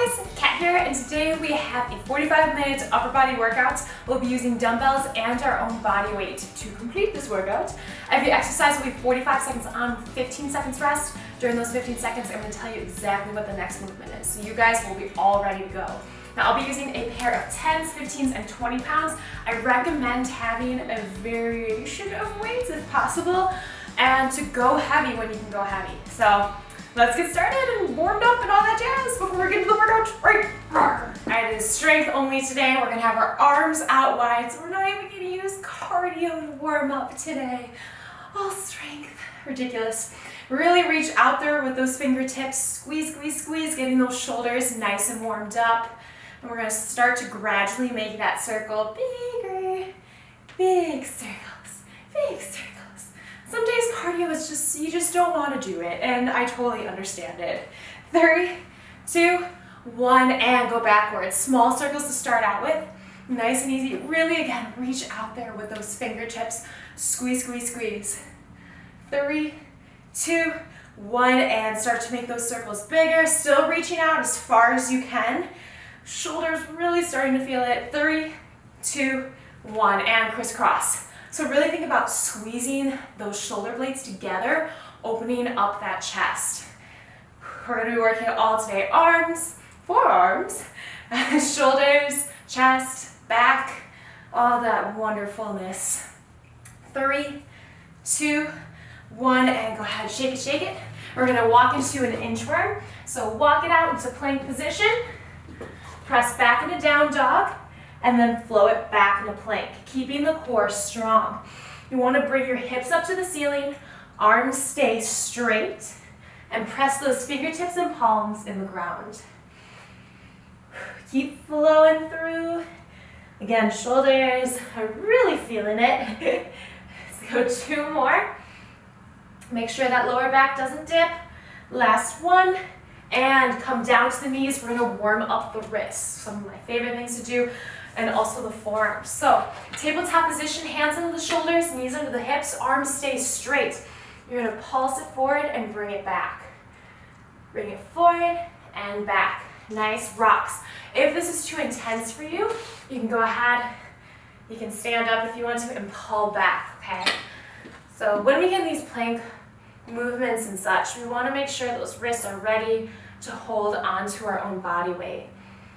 guys, Kat here, and today we have a 45-minute upper body workout. We'll be using dumbbells and our own body weight to complete this workout. Every exercise will be 45 seconds on, 15 seconds rest. During those 15 seconds, I'm going to tell you exactly what the next movement is, so you guys will be all ready to go. Now, I'll be using a pair of 10s, 15s, and 20 pounds. I recommend having a variation of weights if possible, and to go heavy when you can go heavy. So let's get started and warmed up and all that jazz before we get into the workout. Right. Alright, it is strength only today. We're gonna have our arms out wide, so we're not even gonna use cardio to warm up today. All strength. Ridiculous. Really reach out there with those fingertips. Squeeze, squeeze, squeeze, getting those shoulders nice and warmed up. And we're gonna start to gradually make that circle bigger. Big circles, big circles. Some days cardio is just, you just don't want to do it, and I totally understand it. 3, 2, 1, and go backwards. Small circles to start out with. Nice and easy. Really, again, reach out there with those fingertips. Squeeze, squeeze, squeeze. 3, 2, 1, and start to make those circles bigger. Still reaching out as far as you can. Shoulders really starting to feel it. 3, 2, 1, and crisscross. So really think about squeezing those shoulder blades together, opening up that chest. We're going to be working all today. Arms, forearms, shoulders, chest, back, all that wonderfulness. 3, 2, 1, and go ahead, shake it, shake it. We're going to walk into an inchworm. So walk it out into plank position, press back into down dog, and then flow it back into plank, keeping the core strong. You want to bring your hips up to the ceiling, arms stay straight, and press those fingertips and palms in the ground. Keep flowing through. Again, shoulders are really feeling it. Let's go 2 more. Make sure that lower back doesn't dip. Last one. And come down to the knees. We're going to warm up the wrists. Some of my favorite things to do. And also the forearms. So tabletop position, hands under the shoulders, knees under the hips, arms stay straight. You're going to pulse it forward and bring it back. Bring it forward and back. Nice rocks. If this is too intense for you, you can go ahead, you can stand up if you want to and pull back, okay? So when we get in these plank movements and such, we want to make sure those wrists are ready to hold onto our own body weight.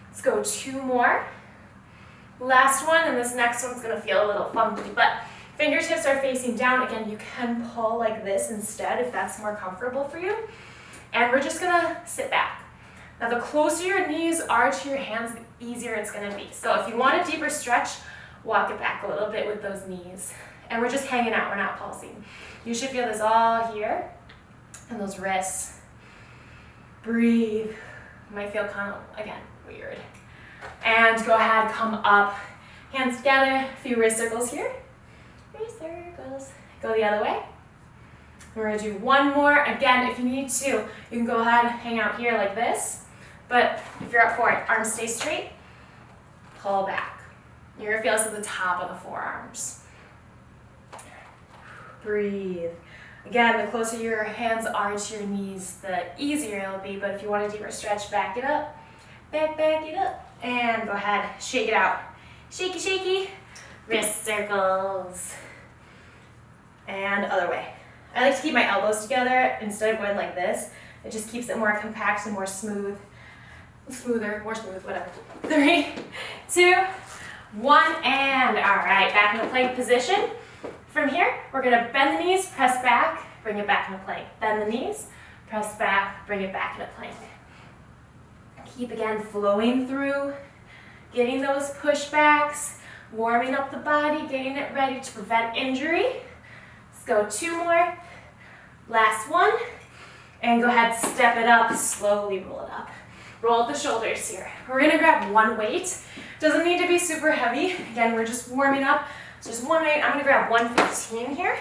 Let's go 2 more. Last one, and this next one's going to feel a little funky, but fingertips are facing down. Again, you can pull like this instead if that's more comfortable for you. And we're just going to sit back. Now, the closer your knees are to your hands, the easier it's going to be. So if you want a deeper stretch, walk it back a little bit with those knees. And we're just hanging out, we're not pulsing. You should feel this all here, and those wrists. Breathe. You might feel kind of, again, weird. And go ahead, come up, hands together, a few wrist circles here. Wrist circles. Go the other way. We're going to do 1 more. Again, if you need to, you can go ahead, hang out here like this. But if you're up for it, arms stay straight, pull back. You're going to feel this at the top of the forearms. Breathe. Again, the closer your hands are to your knees, the easier it'll be. But if you want a deeper stretch, back it up. Back it up. And go ahead, shake it out. Shaky, shaky. Wrist circles. And other way. I like to keep my elbows together instead of going like this. It just keeps it more compact and more smooth. More smooth, whatever. 3, 2, 1, and all right, back in the plank position. From here, we're gonna bend the knees, press back, bring it back into plank. Bend the knees, press back, bring it back into plank. Keep again flowing through, getting those pushbacks, warming up the body, getting it ready to prevent injury. Let's go 2 more. Last one. And go ahead, step it up, slowly roll it up. Roll up the shoulders here. We're gonna grab 1 weight. Doesn't need to be super heavy. Again, we're just warming up. So just 1 weight. I'm gonna grab 115 here.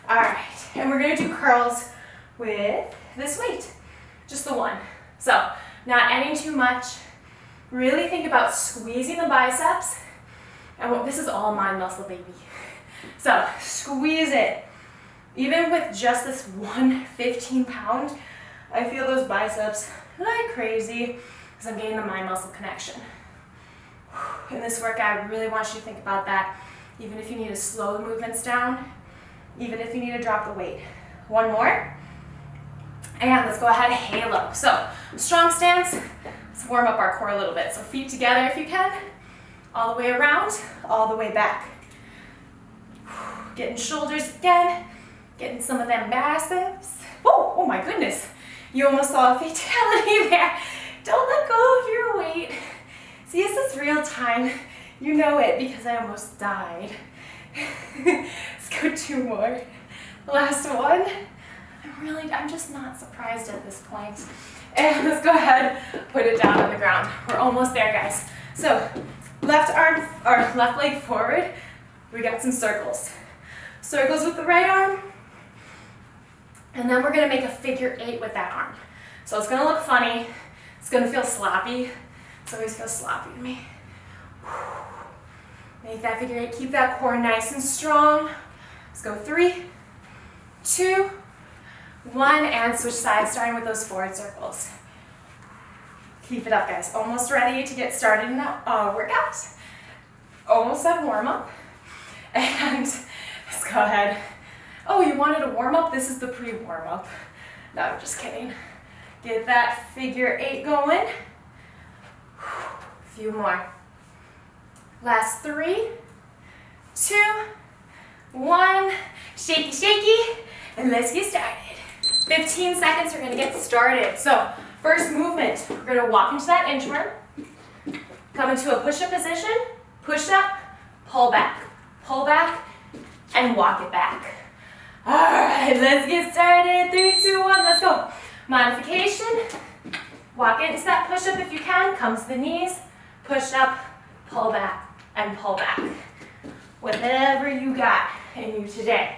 All right, and we're gonna do curls with this weight, just the 1. So not adding too much. Really think about squeezing the biceps. And this is all mind muscle, baby. So squeeze it. Even with just this 1 15-pound, I feel those biceps like crazy. because I'm getting the mind-muscle connection. In this workout, I really want you to think about that, even if you need to slow the movements down, even if you need to drop the weight. One more. And let's go ahead and halo. So, strong stance. Let's warm up our core a little bit. So feet together if you can. All the way around, all the way back. Getting shoulders again. Getting some of them biceps. Whoa, oh my goodness. You almost saw a fatality there. Don't let go of your weight. See, this is real time. You know it because I almost died. Let's go 2 more. Last one. I'm just not surprised at this point. And let's go ahead, put it down on the ground. We're almost there, guys. So, left arm, or left leg forward. We got some circles. Circles with the right arm. And then we're gonna make a figure 8 with that arm. So it's gonna look funny. It's gonna feel sloppy. It always feels sloppy to me. Make that figure 8, keep that core nice and strong. Let's go 3, 2, 1, and switch sides, starting with those forward circles. Keep it up, guys. Almost ready to get started in that workout. Almost at warm-up. And let's go ahead. Oh, you wanted a warm-up? This is the pre-warm-up. No, I'm just kidding. Get that figure 8 going. A few more. Last 3, 2, 1. Shaky, shaky. And let's get started. 15 seconds, we're gonna get started. So, first movement, we're gonna walk into that inchworm, come into a push-up position, push up, pull back, and walk it back. All right, let's get started. 3, 2, 1, let's go. Modification, walk into that push-up if you can, come to the knees, push up, pull back, and pull back. Whatever you got in you today.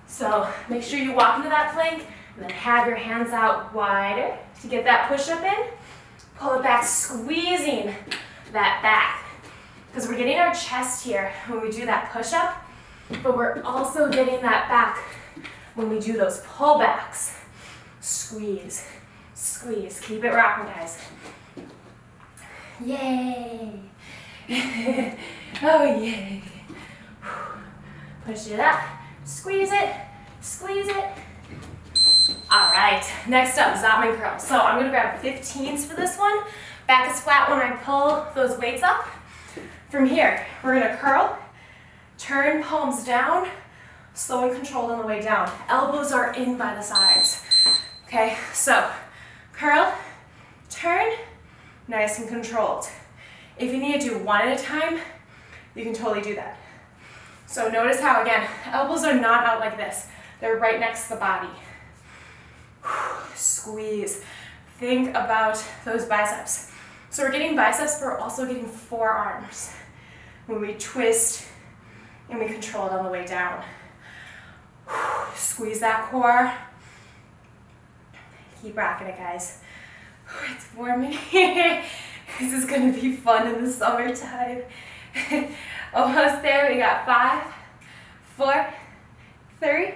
So make sure you walk into that plank and then have your hands out wider to get that push-up in. Pull it back, squeezing that back. Because we're getting our chest here when we do that push-up, but we're also getting that back when we do those pull-backs. Squeeze, squeeze. Keep it rocking, guys. Yay. Oh, yay. Push it up. Squeeze it, squeeze it. All right, next up, Zottman Curls. So I'm gonna grab 15s for this one. Back is flat when I pull those weights up. From here, we're gonna curl, turn palms down, slow and controlled on the way down. Elbows are in by the sides. Okay, so curl, turn, nice and controlled. If you need to do one at a time, you can totally do that. So notice how, again, elbows are not out like this. They're right next to the body. Squeeze. Think about those biceps. So we're getting biceps, but we're also getting forearms. When we twist and we control it on the way down. Squeeze that core. Keep rocking it, guys. It's warm in here. This is gonna be fun in the summertime. Almost there, we got 5, 4, 3,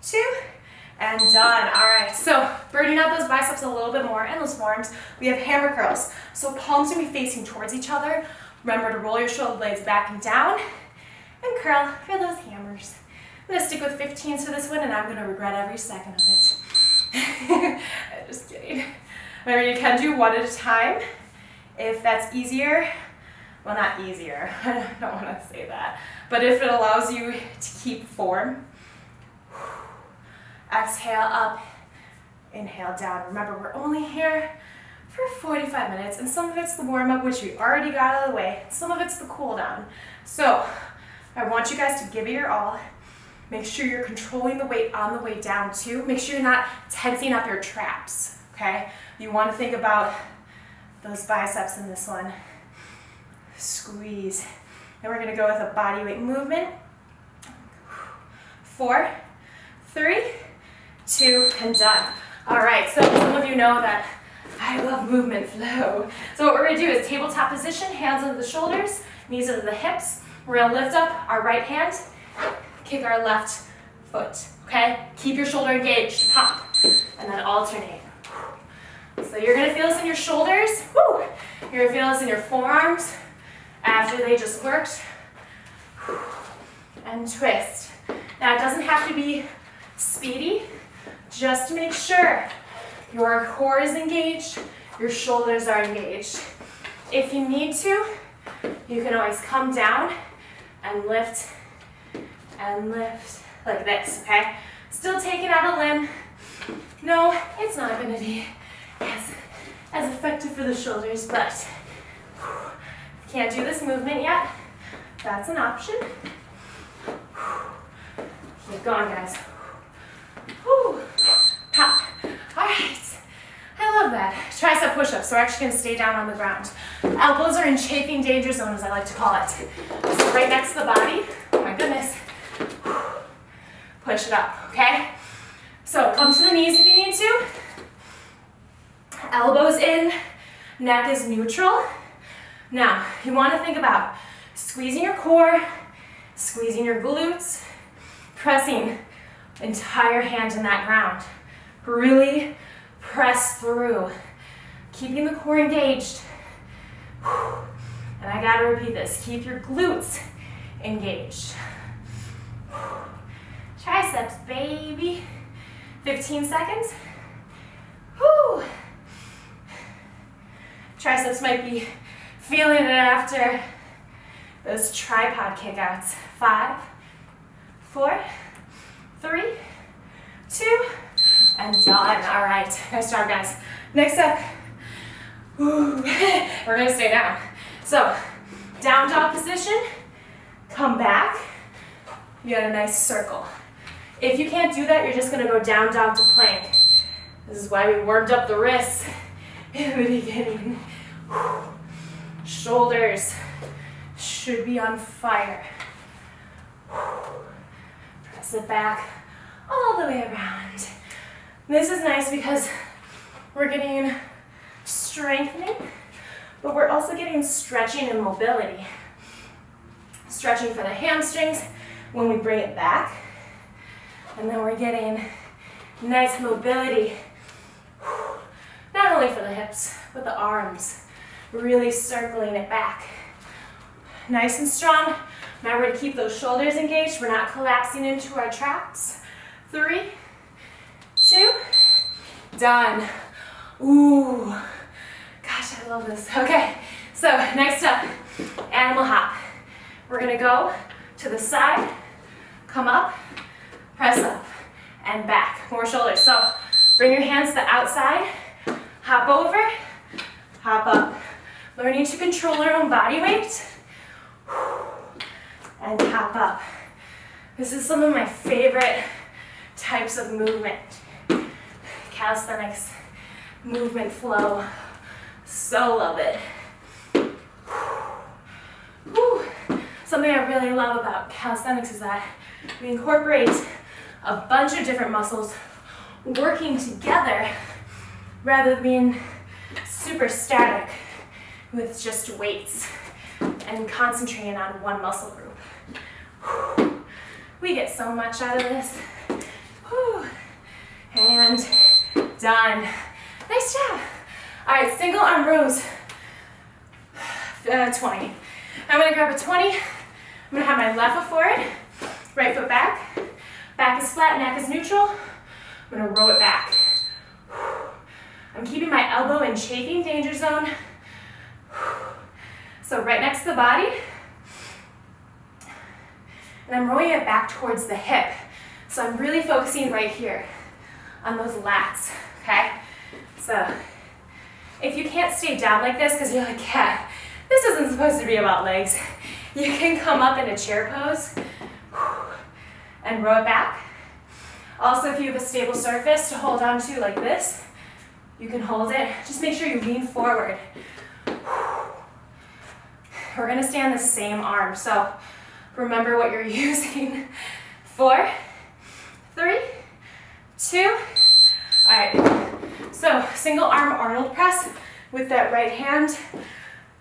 2, and done. All right, so burning out those biceps a little bit more and those forearms, we have hammer curls. So palms are gonna be facing towards each other. Remember to roll your shoulder blades back and down and curl for those hammers. I'm gonna stick with 15s for this one and I'm gonna regret every second of it. I'm just kidding. Remember, you can do one at a time if that's easier. Well, not easier, I don't want to say that, but if it allows you to keep form, exhale up, inhale down. Remember, we're only here for 45 minutes, and some of it's the warm-up, which we already got out of the way, some of it's the cool down. So, I want you guys to give it your all. Make sure you're controlling the weight on the way down too. Make sure you're not tensing up your traps, okay? You want to think about those biceps in this one. Squeeze. Then we're going to go with a body weight movement. 4, 3, 2, and done. All right, so some of you know that I love movement flow. So what we're going to do is tabletop position, hands under the shoulders, knees under the hips. We're going to lift up our right hand, kick our left foot, okay? Keep your shoulder engaged, pop, and then alternate. So you're gonna feel this in your shoulders. Woo! You're gonna feel this in your forearms after they just worked. And twist. Now it doesn't have to be speedy. Just make sure your core is engaged, your shoulders are engaged. If you need to, you can always come down and lift like this, okay? Still taking out a limb. No, it's not gonna be as effective for the shoulders, but if you can't do this movement yet, that's an option. Keep going, guys. Whew. Pop. All right. I love that. Tricep push-ups. So we're actually going to stay down on the ground. Elbows are in chafing danger zone, as I like to call it. So right next to the body. Oh my goodness. Push it up, okay? So come to the knees if you need to. Elbows in, neck is neutral. Now, you want to think about squeezing your core, squeezing your glutes, pressing entire hand in that ground. Really press through, keeping the core engaged. And I gotta repeat this, keep your glutes engaged. Triceps, baby. 15 seconds. Whew. Triceps might be feeling it after those tripod kickouts. 5, 4, 3, 2, and done. All right, nice job, guys. Next up, we're gonna stay down. So, down dog position, come back, you got a nice circle. If you can't do that, you're just gonna go down dog to plank. This is why we warmed up the wrists in the beginning. Shoulders should be on fire. Press it back all the way around. This is nice because we're getting strengthening, but we're also getting stretching and mobility. Stretching for the hamstrings when we bring it back, and then we're getting nice mobility, not only for the hips, but the arms, really circling it back. Nice and strong. Remember to keep those shoulders engaged. We're not collapsing into our traps. 3, 2, done. Ooh, gosh, I love this. Okay, so next up, animal hop. We're gonna go to the side, come up, press up, and back. More shoulders. So bring your hands to the outside, hop over, hop up. Learning to control our own body weight, and hop up. This is some of my favorite types of movement. Calisthenics, movement flow. So love it. Whew. Something I really love about calisthenics is that we incorporate a bunch of different muscles working together rather than being super static with just weights and concentrating on one muscle group. We get so much out of this. And done. Nice job. All right, single arm rows. 20. I'm gonna grab a 20. I'm gonna have my left foot forward, right foot back. Back is flat, neck is neutral. I'm gonna row it back. I'm keeping my elbow in chafing danger zone. So right next to the body. And I'm rowing it back towards the hip. So I'm really focusing right here on those lats, okay? So if you can't stay down like this because you're like, yeah, this isn't supposed to be about legs, you can come up in a chair pose and row it back. Also, if you have a stable surface to hold on to like this, you can hold it. Just make sure you lean forward. We're gonna stay on the same arm, so remember what you're using. 4, 3, 2. All right, so single arm Arnold press with that right hand.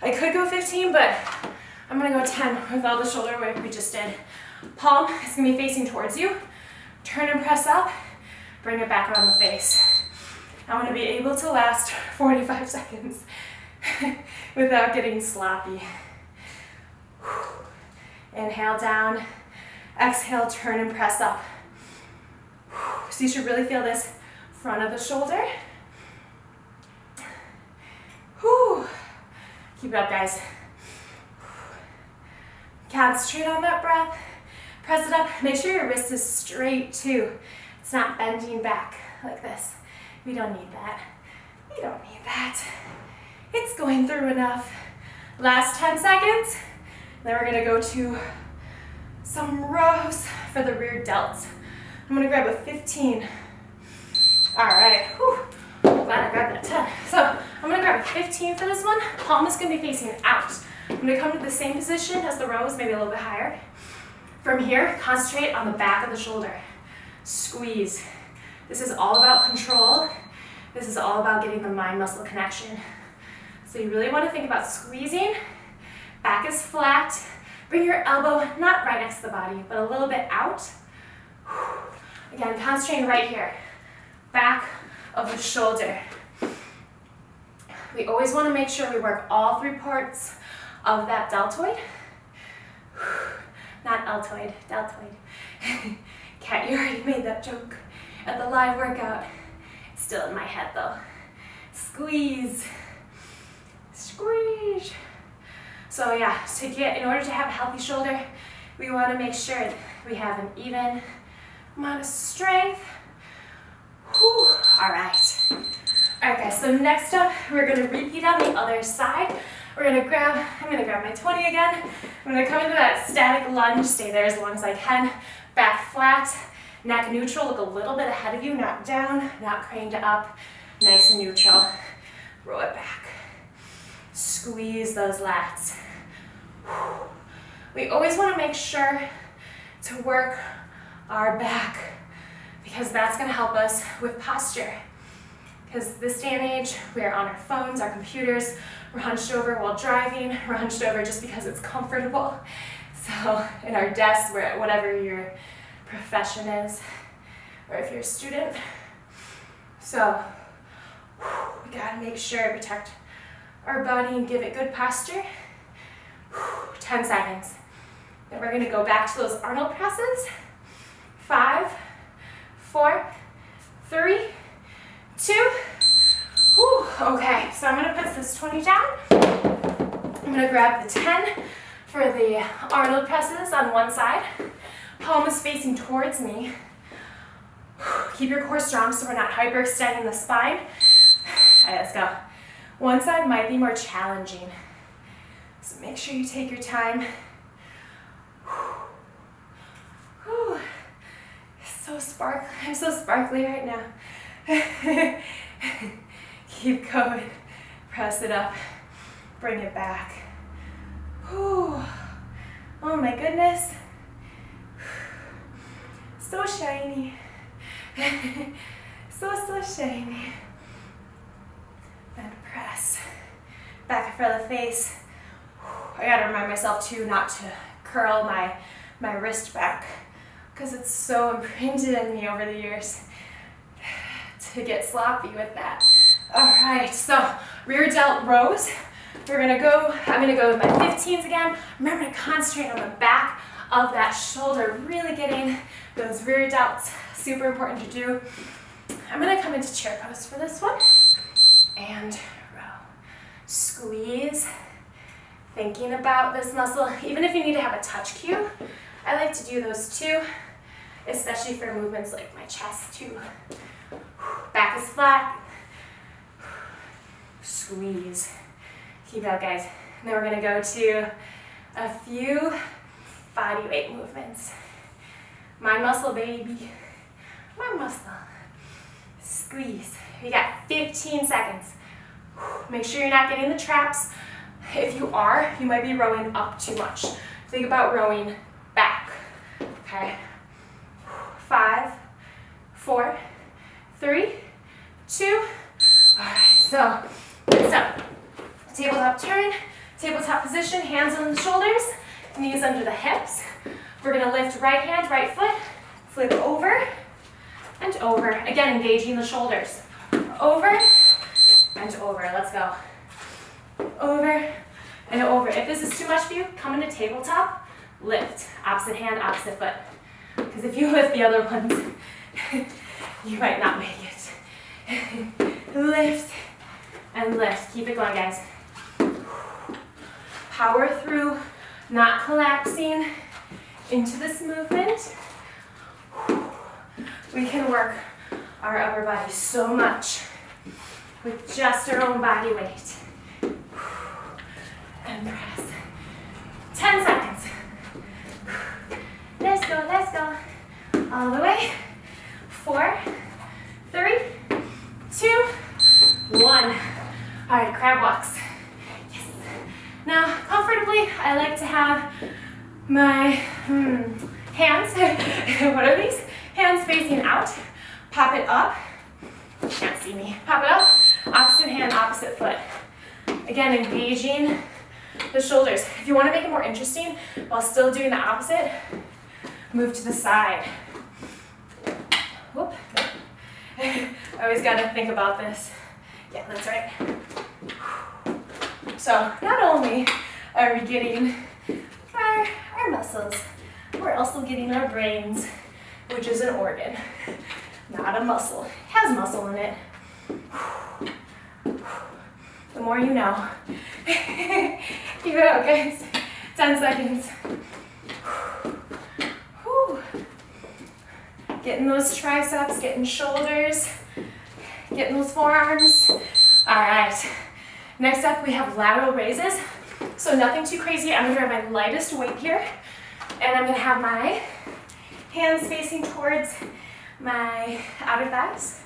I could go 15, but I'm gonna go 10 with all the shoulder work we just did. Palm is gonna be facing towards you. Turn and press up, bring it back around the face. I want to be able to last 45 seconds without getting sloppy. Inhale down, exhale, turn and press up. So you should really feel this front of the shoulder. Keep it up, guys. Concentrate on that breath. Press it up. Make sure your wrist is straight too. It's not bending back like this. We don't need that. We don't need that. It's going through enough. Last 10 seconds. Then we're gonna go to some rows for the rear delts. I'm gonna grab a 15. All right, whew. Glad I grabbed that 10. So I'm gonna grab a 15 for this one. Palm is gonna be facing out. I'm gonna come to the same position as the rows, maybe a little bit higher. From here, concentrate on the back of the shoulder. Squeeze. This is all about control. This is all about getting the mind-muscle connection. So you really wanna think about squeezing. Back is flat. Bring your elbow not right next to the body, but a little bit out. Again, concentrating right here. Back of the shoulder. We always want to make sure we work all three parts of that deltoid. Not deltoid, deltoid. Kat, you already made that joke at the live workout. It's still in my head though. Squeeze. Squeeze. So yeah, in order to have a healthy shoulder, we want to make sure we have an even amount of strength. Whew. All right. All right, guys, so next up, we're gonna repeat on the other side. I'm gonna grab my 20 again. I'm gonna come into that static lunge, stay there as long as I can. Back flat, neck neutral, look a little bit ahead of you, not down, not craned up, nice and neutral. Roll it back. Squeeze those lats. We always wanna make sure to work our back because that's gonna help us with posture. Because this day and age, we are on our phones, our computers, we're hunched over while driving, we're hunched over just because it's comfortable. So in our desks, we're at whatever your profession is, or if you're a student. So we gotta make sure to protect our body and give it good posture. 10 seconds. Then we're gonna go back to those Arnold presses. 5, 4, 3, 2. Whew. Okay, so I'm gonna put this 20 down. I'm gonna grab the 10 for the Arnold presses on one side. Palm is facing towards me. Keep your core strong so we're not hyperextending the spine. All right, let's go. One side might be more challenging, so make sure you take your time. Whew. So sparkly. I'm so sparkly right now. Keep going. Press it up. Bring it back. Whew. Oh my goodness. So shiny. So shiny. And press. Back in front of the face. I gotta remind myself too not to curl my wrist back because it's so imprinted in me over the years to get sloppy with that. All right, so rear delt rows. I'm gonna go with my 15s again. Remember to concentrate on the back of that shoulder, really getting those rear delts, super important to do. I'm gonna come into chair pose for this one. And row. Squeeze. Thinking about this muscle, even if you need to have a touch cue, I like to do those too, especially for movements like my chest too. Back is flat. Squeeze. Keep it up, guys. And then we're gonna go to a few body weight movements. My muscle, baby. My muscle. Squeeze. We got 15 seconds. Make sure you're not getting the traps. If you are, you might be rowing up too much. Think about rowing back. Okay. 5, 4, 3, 2. All right, so tabletop turn, tabletop position, hands on the shoulders, knees under the hips. We're gonna lift right hand, right foot, flip over and over. Again, engaging the shoulders. over and over. Let's go. Over and over. If this is too much for you, come into tabletop, lift. Opposite hand, opposite foot. Because if you lift the other ones, you might not make it. Lift and lift. Keep it going, guys. Power through, not collapsing into this movement. We can work our upper body so much with just our own body weight. And press. 10 seconds. Let's go, let's go. All the way. 4, 3, 2, 1. All right, crab walks. Yes. Now, comfortably, I like to have my hands, what are these? Hands facing out. Pop it up. You can't see me. Pop it up. Opposite hand, opposite foot. Again, engaging the shoulders. If you want to make it more interesting while still doing the opposite, move to the side. Whoop. I always got to think about this. Yeah, that's right. So not only are we getting our muscles, we're also getting our brains, which is an organ, not a muscle. It has muscle in it. The more you know. Keep it up, guys. 10 seconds. Whew. Getting those triceps, getting shoulders, getting those forearms. All right. Next up, we have lateral raises. So nothing too crazy. I'm gonna grab my lightest weight here, and I'm gonna have my hands facing towards my outer thighs.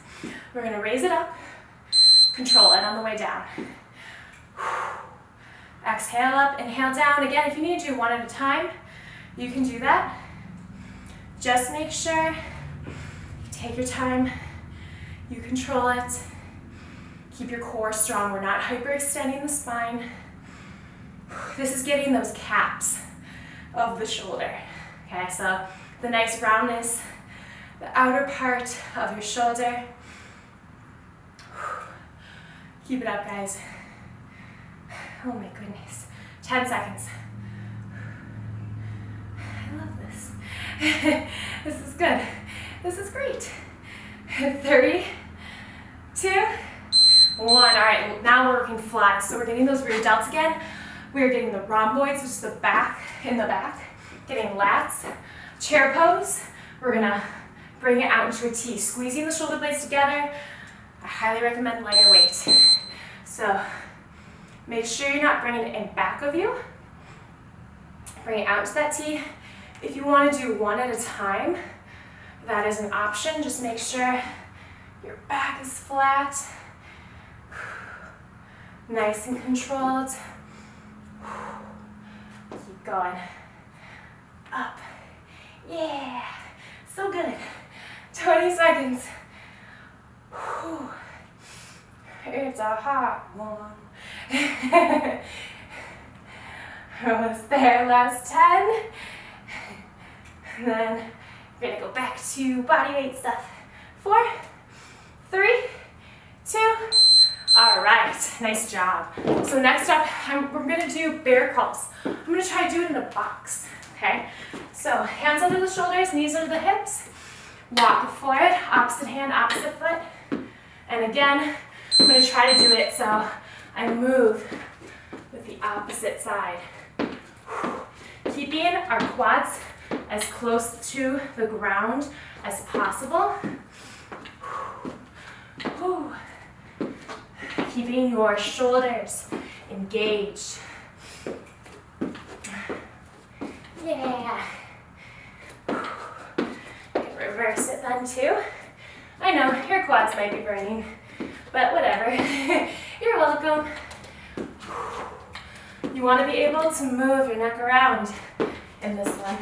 We're gonna raise it up, control it on the way down. Exhale up, inhale down. Again, if you need to do one at a time, you can do that. Just make sure you take your time, you control it. Keep your core strong. We're not hyperextending the spine. This is getting those caps of the shoulder. Okay, so the nice roundness, the outer part of your shoulder. Keep it up, guys. Oh my goodness. 10 seconds. I love this. This is good. This is great. 3, 2, 1. All right, now we're working flies. So we're getting those rear delts again. We're getting the rhomboids, which is the back, in the back. Getting lats. Chair pose. We're gonna bring it out into a T. Squeezing the shoulder blades together. I highly recommend lighter weight. So make sure you're not bringing it in back of you. Bring it out to that T. If you want to do one at a time, that is an option. Just make sure your back is flat. Nice and controlled. Keep going. Up. Yeah. So good. 20 seconds. Whew. It's a hot one. Almost there, last 10. And then we're gonna go back to body weight stuff. 4, 3, 2. All right, nice job. So next up, we're gonna do bear crawls. I'm gonna try to do it in a box, okay? So hands under the shoulders, knees under the hips. Walk forward, opposite hand, opposite foot. And again, I'm gonna try to do it so I move with the opposite side. Keeping our quads as close to the ground as possible. Keeping your shoulders engaged. Yeah. Reverse it then too. I know, your quads might be burning, but whatever. You're welcome. You want to be able to move your neck around in this one.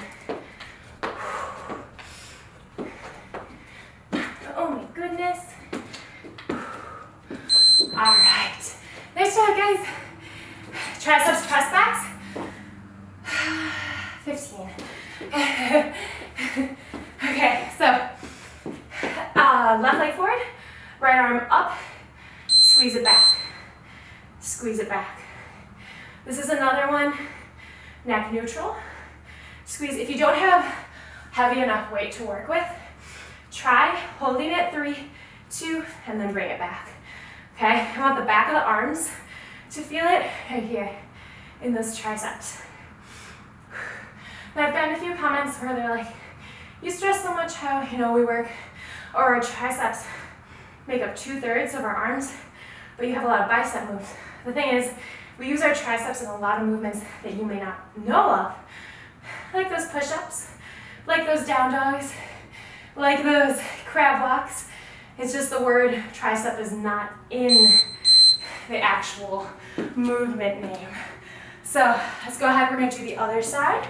Oh my goodness. All right. Nice job, guys. Triceps Pressbacks. 15. Okay, so left leg forward, right arm up This is another one, neck neutral. Squeeze. If you don't have heavy enough weight to work with, try holding it, 3, 2, and then bring it back. Okay, I want the back of the arms to feel it right here in those triceps. And I've gotten a few comments where they're like, you stress so much how, we work, or our triceps make up 2/3 of our arms, but you have a lot of bicep moves. The thing is, we use our triceps in a lot of movements that you may not know of, like those push-ups, like those down dogs, like those crab walks. It's just the word tricep is not in the actual movement name. So let's go ahead, we're gonna do the other side.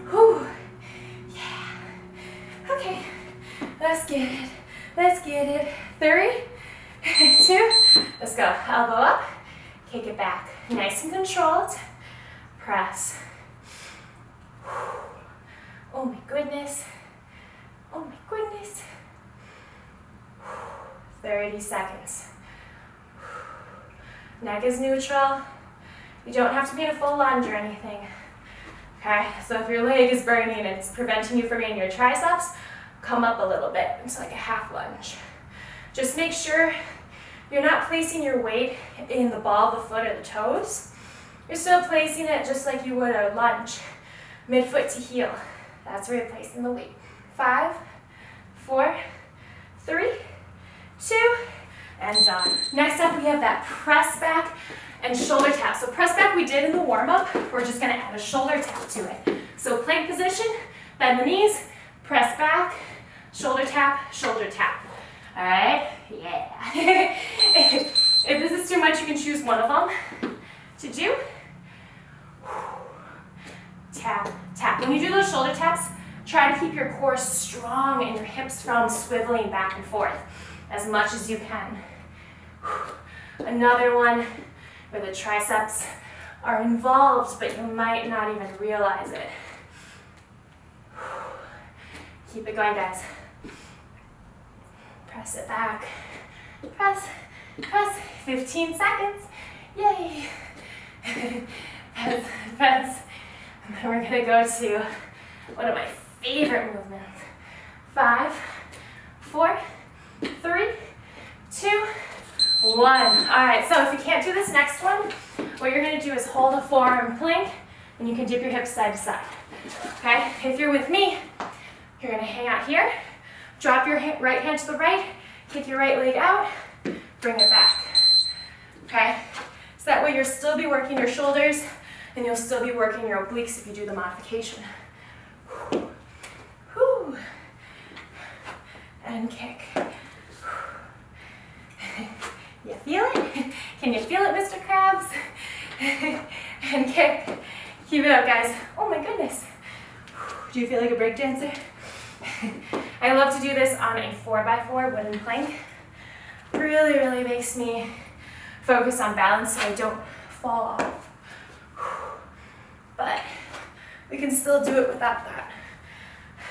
Whew. Yeah. Okay, let's get it. Let's get it. 3, 2, let's go. Elbow up, kick it back. Nice and controlled. Press. Oh my goodness. Oh my goodness. 30 seconds. Neck is neutral. You don't have to be in a full lunge or anything. Okay, so if your leg is burning and it's preventing you from getting your triceps, come up a little bit into like a half lunge. Just make sure you're not placing your weight in the ball of the foot or the toes. You're still placing it just like you would a lunge, midfoot to heel. That's where you're placing the weight. 5, 4, 3, 2, and done. Next up, we have that press back and shoulder tap. So press back we did in the warm-up. We're just gonna add a shoulder tap to it. So plank position, bend the knees, press back, shoulder tap, shoulder tap. All right, yeah. If this is too much, you can choose one of them to do. Tap, tap. When you do those shoulder taps, try to keep your core strong and your hips from swiveling back and forth as much as you can. Another one where the triceps are involved, but you might not even realize it. Keep it going, guys. Press it back. Press, press. 15 seconds. Yay. Press, press. And then we're gonna go to one of my favorite movements. 5, 4, 3, 2, 1. All right, so if you can't do this next one, what you're gonna do is hold a forearm plank and you can dip your hips side to side. Okay, if you're with me, you're gonna hang out here, drop your right hand to the right, kick your right leg out, bring it back. Okay, so that way you'll still be working your shoulders and you'll still be working your obliques if you do the modification. Whew. And kick. You feel it? Can you feel it, Mr. Krabs? And kick. Keep it up, guys. Oh my goodness. Do you feel like a break dancer? I love to do this on a 4x4 wooden plank. Really, really makes me focus on balance so I don't fall off. But we can still do it without that.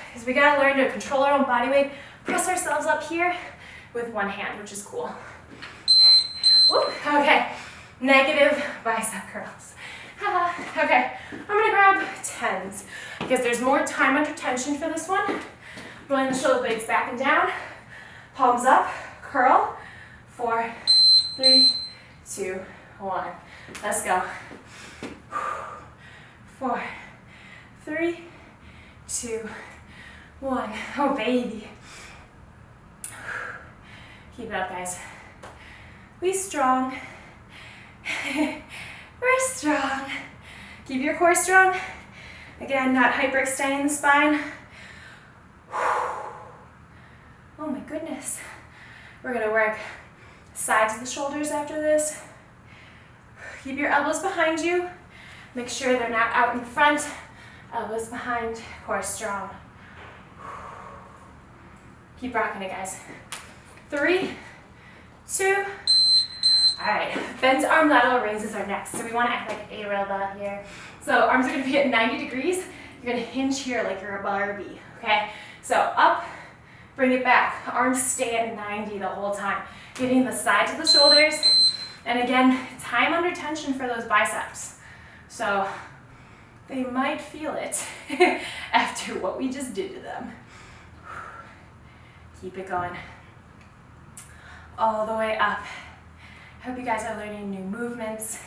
Because we gotta learn to control our own body weight, press ourselves up here with one hand, which is cool. Whoop. Okay, negative bicep curls. Okay, I'm gonna grab 10s because there's more time under tension for this one. Rolling the shoulder blades back and down, palms up, curl. 4, 3, 2, 1. Let's go. 4, 3, 2, 1. Oh, baby. Keep it up, guys. Be strong. We're strong. Keep your core strong. Again, not hyperextending the spine. Oh my goodness. We're gonna work sides of the shoulders after this. Keep your elbows behind you. Make sure they're not out in front. Elbows behind, core strong. Keep rocking it, guys. 3, 2, all right, bent arm lateral raises are next. So we want to act like a rail here. So arms are going to be at 90 degrees. You're going to hinge here like you're a Barbie, okay? So up, bring it back. Arms stay at 90 the whole time. Getting the sides of the shoulders And again, time under tension for those biceps. So they might feel it after what we just did to them. Keep it going. All the way up. Hope you guys are learning new movements.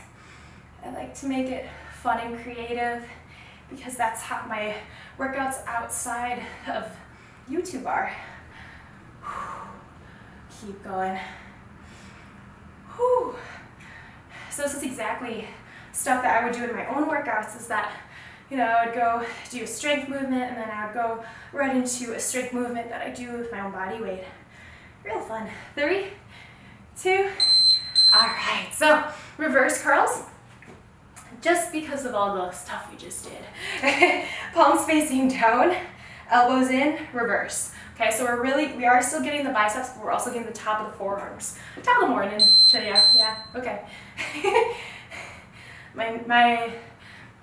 I like to make it fun and creative because that's how my workouts outside of YouTube are. Keep going. Whew. So this is exactly stuff that I would do in my own workouts, is that, you know, I would go do a strength movement and then I would go right into a strength movement that I do with my own body weight. Real fun. 3, 2, all right, so reverse curls. Just because of all the stuff we just did. Palms facing down, elbows in, reverse. Okay, so we are still getting the biceps, but we're also getting the top of the forearms. Top of the morning, yeah, okay. my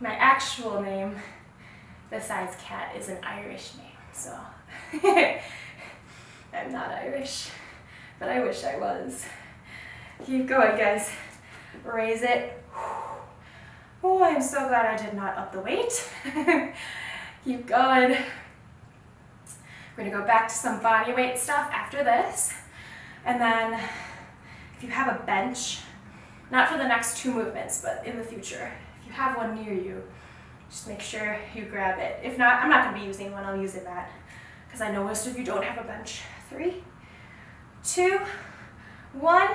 actual name, besides Kat, is an Irish name, so I'm not Irish, but I wish I was. Keep going, guys. Raise it. Oh, I'm so glad I did not up the weight. Keep going. We're gonna go back to some body weight stuff after this. And then if you have a bench, not for the next 2 movements, but in the future, if you have one near you, just make sure you grab it. If not, I'm not gonna be using one, I'll use it back, because I know most of you don't have a bench. 3, 2, 1.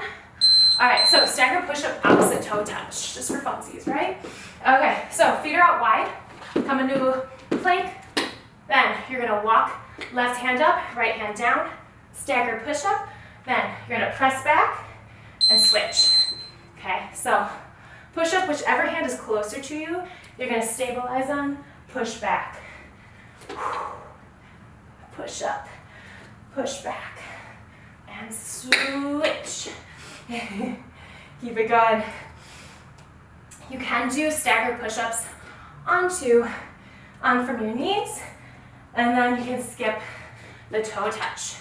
All right, so stagger push-up, opposite toe touch, just for funsies, right? Okay, so feet are out wide, come into a plank, then you're gonna walk, left hand up, right hand down, stagger push-up, then you're gonna press back and switch. Okay, so push-up, whichever hand is closer to you, you're gonna stabilize on, push back. Push up, push back, and switch. Keep it going. You can do staggered push-ups on from your knees, and then you can skip the toe touch.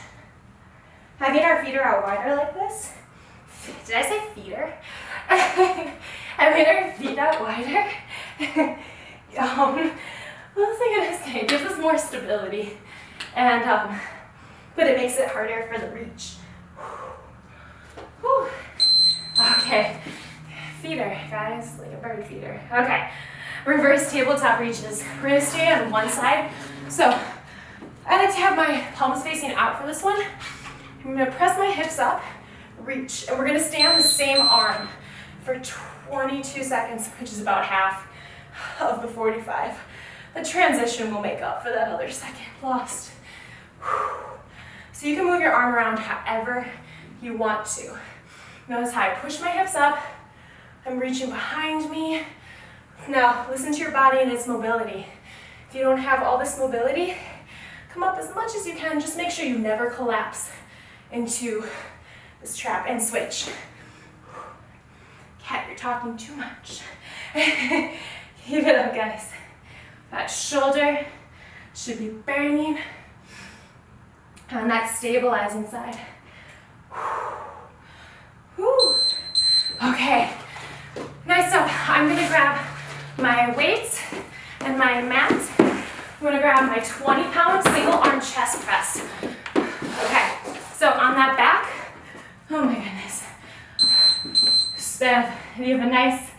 Having our feet are out wider like this. Did I say feeder? Having our feet out wider. What was I gonna say? It gives us more stability, and but it makes it harder for the reach. Whew. Okay, feeder, guys, like a bird feeder. Okay, reverse tabletop reaches. We're gonna stay on one side. So I like to have my palms facing out for this one. I'm gonna press my hips up, reach, and we're gonna stay on the same arm for 22 seconds, which is about half of the 45. The transition will make up for that other second lost. So you can move your arm around however you want to. Notice how I push my hips up, I'm reaching behind me. Now listen to your body and its mobility. If you don't have all this mobility, come up as much as you can. Just make sure you never collapse into this trap, and switch. Kat, you're talking too much. Keep it up, guys. That shoulder should be burning on that stabilizing side. Whew. Okay, nice. So I'm gonna grab my weights and my mat. I'm gonna grab my 20-pound single arm chest press. Okay, so on that back, oh my goodness. Steph, you have a nice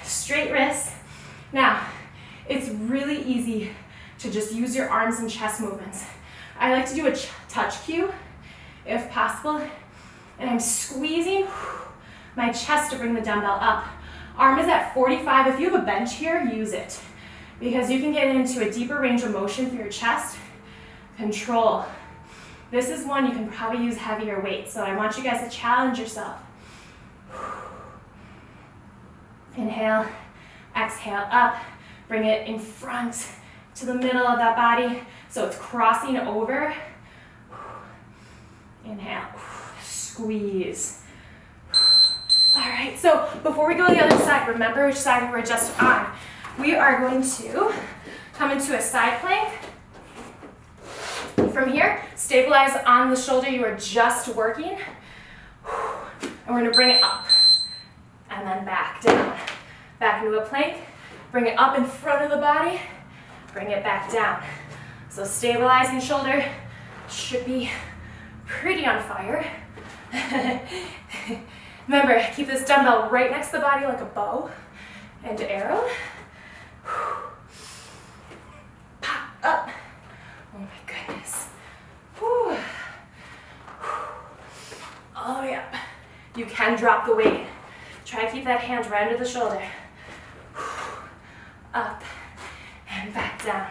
straight wrist. Now, it's really easy to just use your arms and chest movements. I like to do a touch cue, if possible, and I'm squeezing my chest to bring the dumbbell up. Arm is at 45. If you have a bench here, use it, because you can get into a deeper range of motion for your chest. Control. This is one you can probably use heavier weight, so I want you guys to challenge yourself. Inhale, exhale, up. Bring it in front to the middle of that body, so it's crossing over. Inhale, squeeze. All right, so before we go to the other side, remember which side we were just on. We are going to come into a side plank. From here, stabilize on the shoulder you were just working. And we're gonna bring it up. and then back down. Back into a plank, bring it up in front of the body, bring it back down. So stabilizing shoulder should be pretty on fire. Remember, keep this dumbbell right next to the body like a bow and arrow. Pop up. Oh my goodness. Whew. All the way up. You can drop the weight. Try to keep that hand right under the shoulder. Up and back down.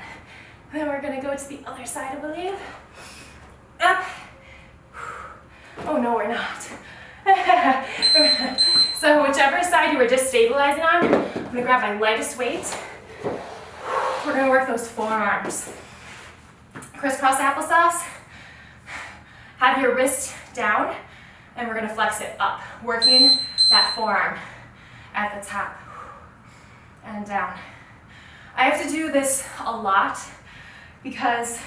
Then we're gonna go to the other side, I believe. Up. Oh no, we're not. So whichever side you were just stabilizing on, I'm gonna grab my lightest weight. We're gonna work those forearms. Crisscross applesauce. Have your wrist down, and we're gonna flex it up, working that forearm at the top and down. I have to do this a lot because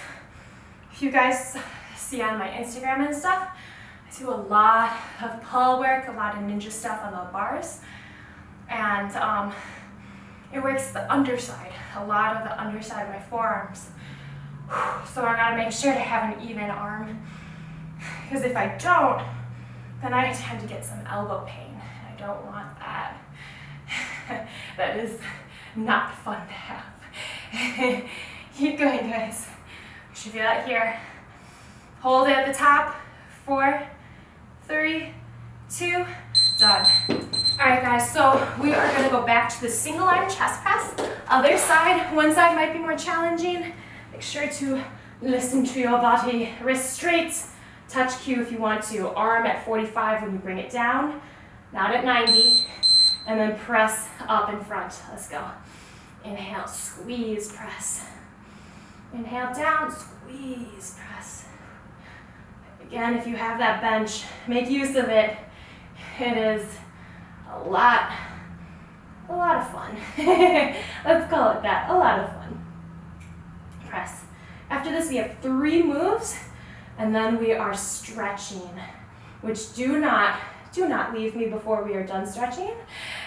if you guys see on my Instagram and stuff, I do a lot of pull work, a lot of ninja stuff on the bars, and it works the underside, a lot of the underside of my forearms. So I gotta make sure to have an even arm, because if I don't, then I tend to get some elbow pain, and I don't want that. That is not fun to have. Keep going, guys. You should feel that here. Hold it at the top. 4, 3, 2, done. All right, guys, so we are gonna go back to the single arm chest press. Other side, one side might be more challenging. Make sure to listen to your body. Wrist straight, touch cue if you want to. Arm at 45 when you bring it down, not at 90. And then press up in front. Let's go. Inhale, squeeze, press. Inhale, down, squeeze, press. Again, if you have that bench, make use of it. It is a lot of fun. Let's call it that, a lot of fun. Press. After this, we have 3 moves, and then we are stretching, which do not leave me before we are done stretching.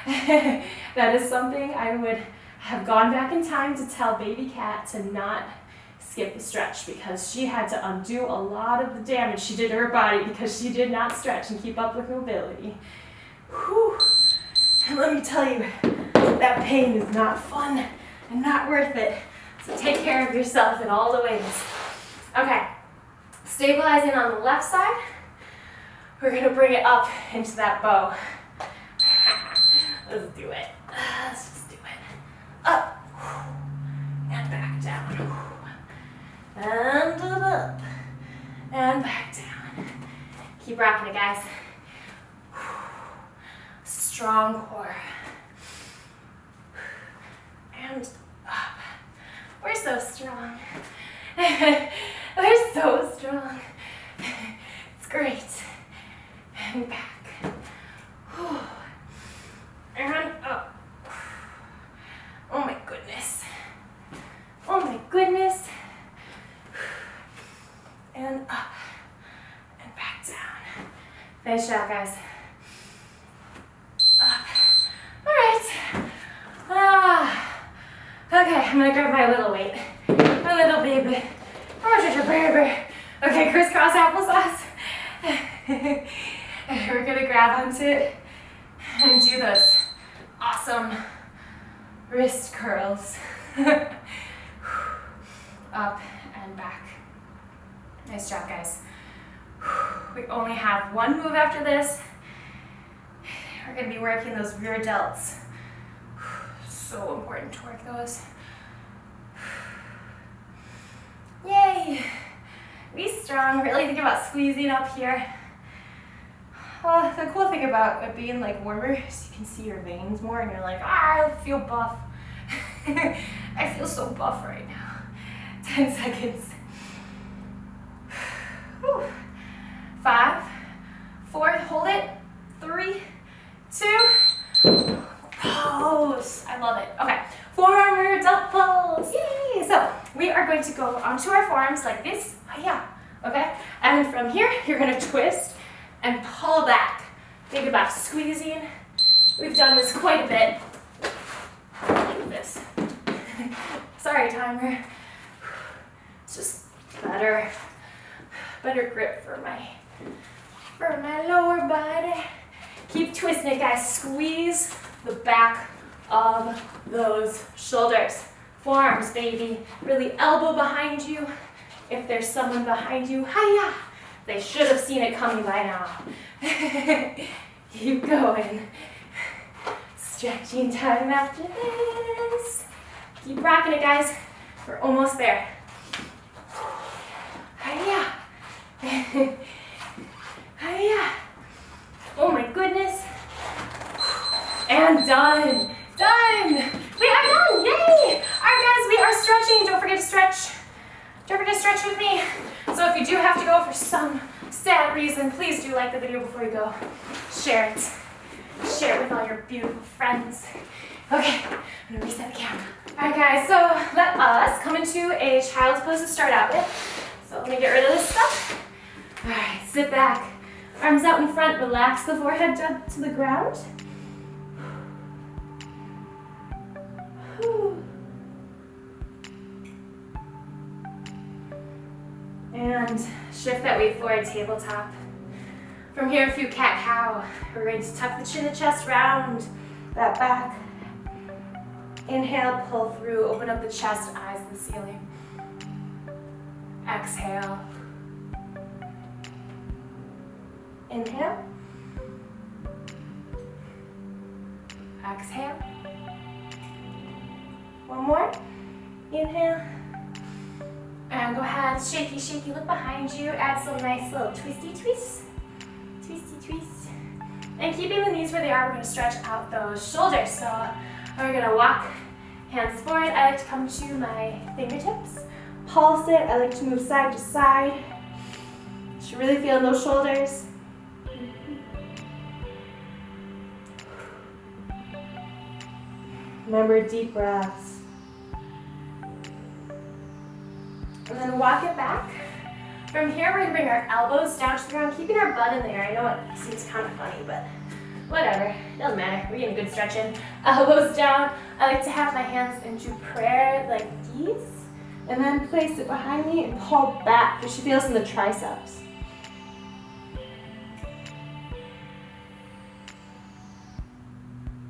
That is something I would have gone back in time to tell baby Cat to not skip the stretch, because she had to undo a lot of the damage she did to her body because she did not stretch and keep up with mobility. Whew. And let me tell you, that pain is not fun and not worth it. So take care of yourself in all the ways. Okay, stabilizing on the left side. We're gonna bring it up into that bow. Let's do it. Let's just do it. Up and back down. And up and back down. Keep rocking it, guys. Strong core. And up. We're so strong. We're so strong. It's great. And back. And up. Oh my goodness. Oh my goodness. And up. And back down. Nice job, guys. Up. All right. Okay, I'm gonna grab my little weight. My little baby. Okay, crisscross applesauce. We're gonna grab onto it and do those awesome wrist curls. Up and back. Nice job, guys. We only have 1 move after this. We're gonna be working those rear delts. So important to work those. Yay! Be strong. Really think about squeezing up here. Well, the cool thing about it being like warmer is you can see your veins more and you're like, I feel buff. I feel so buff right now. 10 seconds. Whew. 5, 4, hold it. 3, 2, pose. I love it. Okay, forearm rear delt pose. Yay! So we are going to go onto our forearms like this. Yeah. Okay, and from here, you're gonna twist and pull back. Think about squeezing We've done this quite a bit. Like this. Sorry, timer. It's just better grip for my lower body. Keep twisting it, guys. Squeeze the back of those shoulders. Forearms, baby. Really elbow behind you. If there's someone behind you, hiya! They should have seen it coming by now. Keep going. Stretching time after this. Keep rocking it, guys. We're almost there. Hiya! Hiya! Oh my goodness. And done. Done. We are done. Yay! All right, guys, we are stretching. Don't forget to stretch. Don't forget to stretch with me. So if you do have to go for some sad reason, please do like the video before you go. Share it. Share it with all your beautiful friends. Okay, I'm gonna reset the camera. All right, guys, so let us come into a child's pose to start out with. So let me get rid of this stuff. All right, sit back. Arms out in front, relax the forehead down to the ground. And shift that weight forward, tabletop. From here, a few cat-cow. We're going to tuck the chin and chest, round that back. Inhale, pull through, open up the chest, eyes to the ceiling. Exhale. Inhale. Exhale. One more. Inhale. And go ahead, shaky, shaky, look behind you. Add some nice little twisty twists. Twisty twist. And keeping the knees where they are, we're gonna stretch out those shoulders. So we're gonna walk hands forward. I like to come to my fingertips. Pulse it, I like to move side to side. You should really feel those shoulders. Remember, deep breaths. And then walk it back. From here, we're gonna bring our elbows down to the ground, keeping our butt in the air. I know it seems kind of funny, but whatever, doesn't matter. We're getting a good stretch in. Elbows down. I like to have my hands into prayer like these, and then place it behind me and pull back. You should feel this in the triceps.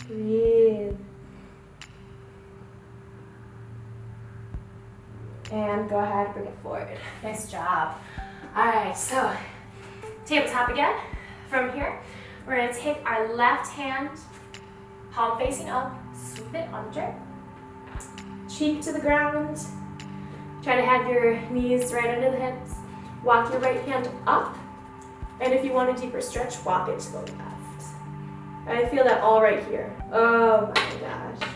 Breathe. And go ahead, bring it forward. Nice job. All right, so tabletop again. From here, we're gonna take our left hand, palm facing up, swoop it under, cheek to the ground. Try to have your knees right under the hips. Walk your right hand up, and if you want a deeper stretch, walk it to the left. I feel that all right here. Oh my gosh.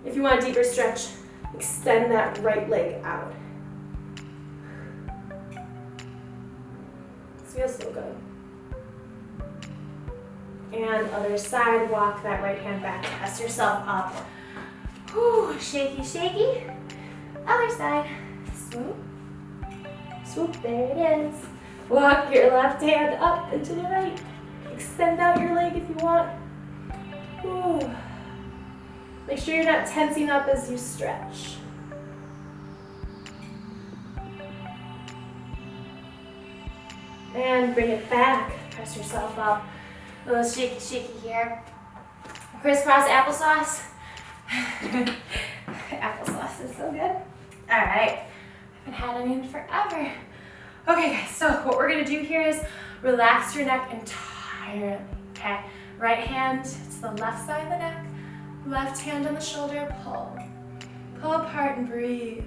If you want a deeper stretch, extend that right leg out. This feels so good. And other side, walk that right hand back, press yourself up. Whew, shaky, shaky. Other side, swoop, swoop, there it is. Walk your left hand up and to the right. Extend out your leg if you want. Whew. Make sure you're not tensing up as you stretch. And bring it back. Press yourself up. A little shaky, shaky here. Crisscross applesauce. Applesauce is so good. All right. I haven't had any in forever. Okay, guys, so what we're gonna do here is relax your neck entirely, okay? Right hand to the left side of the neck. Left hand on the shoulder, pull. Pull apart and breathe.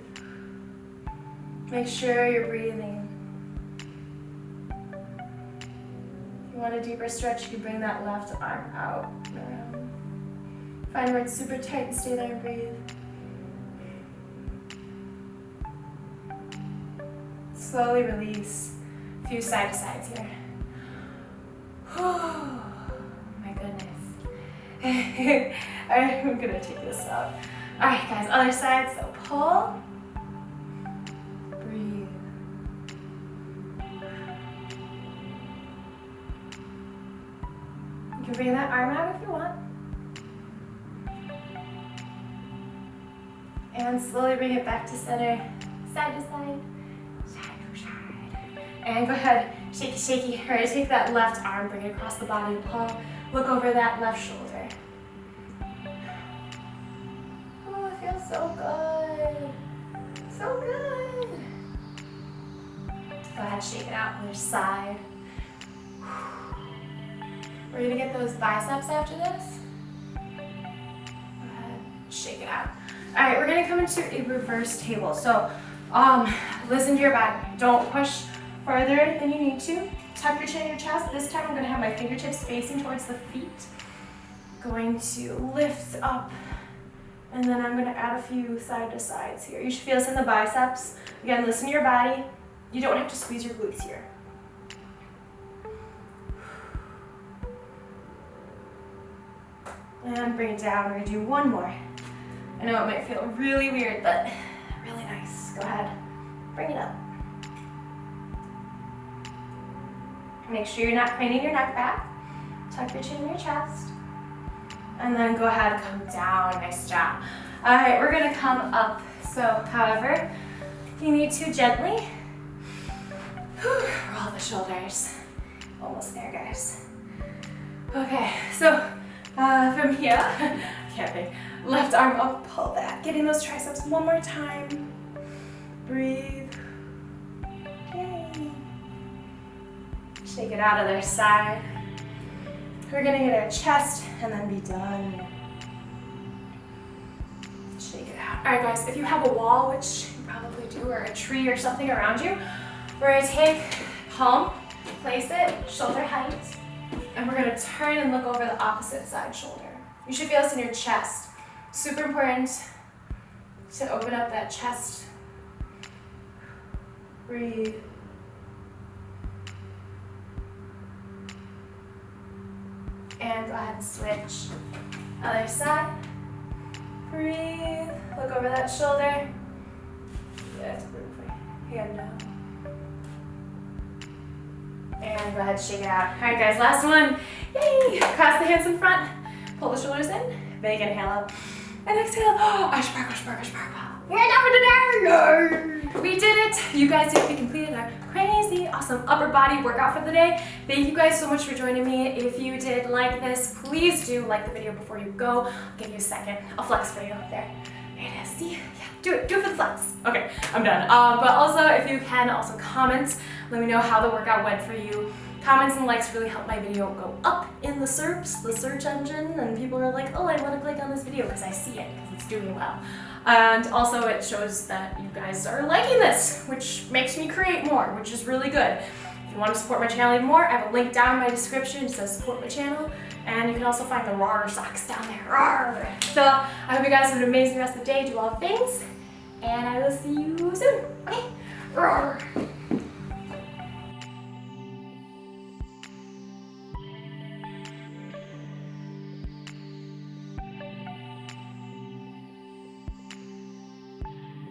Make sure you're breathing. If you want a deeper stretch, you can bring that left arm out and around. Find where it's super tight and stay there and breathe. Slowly release. A few side to sides here. Oh my goodness. Alright, I'm gonna take this out. Alright guys, other side, so pull, breathe. You can bring that arm out if you want. And slowly bring it back to center, side to side, side to side. And go ahead, shaky, shaky. All right, take that left arm, bring it across the body, pull, look over that left shoulder. Oh, it feels so good. So good. Go ahead, shake it out, other side. We're gonna get those biceps after this. Go ahead, shake it out. All right, we're gonna come into a reverse table. So, listen to your body. Don't push further than you need to. Tuck your chin in your chest. This time I'm gonna have my fingertips facing towards the feet. Going to lift up, and then I'm gonna add a few side to sides here. You should feel this in the biceps. Again, listen to your body. You don't have to squeeze your glutes here. And bring it down. We're gonna do one more. I know it might feel really weird, but really nice. Go ahead, bring it up. Make sure you're not craning your neck back. Tuck your chin in your chest. And then go ahead, come down. Nice job. All right, we're gonna come up. So, however, you need to gently roll the shoulders. Almost there, guys. Okay, so from here, can't think. Left arm up, pull back. Getting those triceps one more time. Breathe. Yay. Shake it out, other side. We're gonna get our chest and then be done. Shake it out. All right, guys, if you have a wall, which you probably do, or a tree or something around you, we're gonna take palm, place it, shoulder height, and we're gonna turn and look over the opposite side shoulder. You should feel this in your chest. Super important to open up that chest. Breathe. And go ahead and switch. Other side. Breathe. Look over that shoulder. Good. Hand down. And go ahead and shake it out. All right, guys, last one. Yay! Cross the hands in front. Pull the shoulders in. Big inhale up. And exhale. Oh, spark. We're done for today. We did it. You guys did. We completed our crazy, awesome upper body workout for the day. Thank you guys so much for joining me. If you did like this, please do like the video before you go. I'll give you a second. I'll flex for you. There it is. See? Yeah, do it for the flex. Okay, I'm done. But also, if you can, also comment. Let me know how the workout went for you. Comments and likes really help my video go up in the SERPs, the search engine, and people are like, oh, I want to click on this video because I see it, because it's doing well. And also it shows that you guys are liking this, which makes me create more, which is really good. If you want to support my channel even more, I have a link down in my description. It says support my channel, and you can also find the RAWRR socks down there. RAWRR. So I hope you guys have an amazing rest of the day, do all things, and I will see you soon. Okay? RAWRR.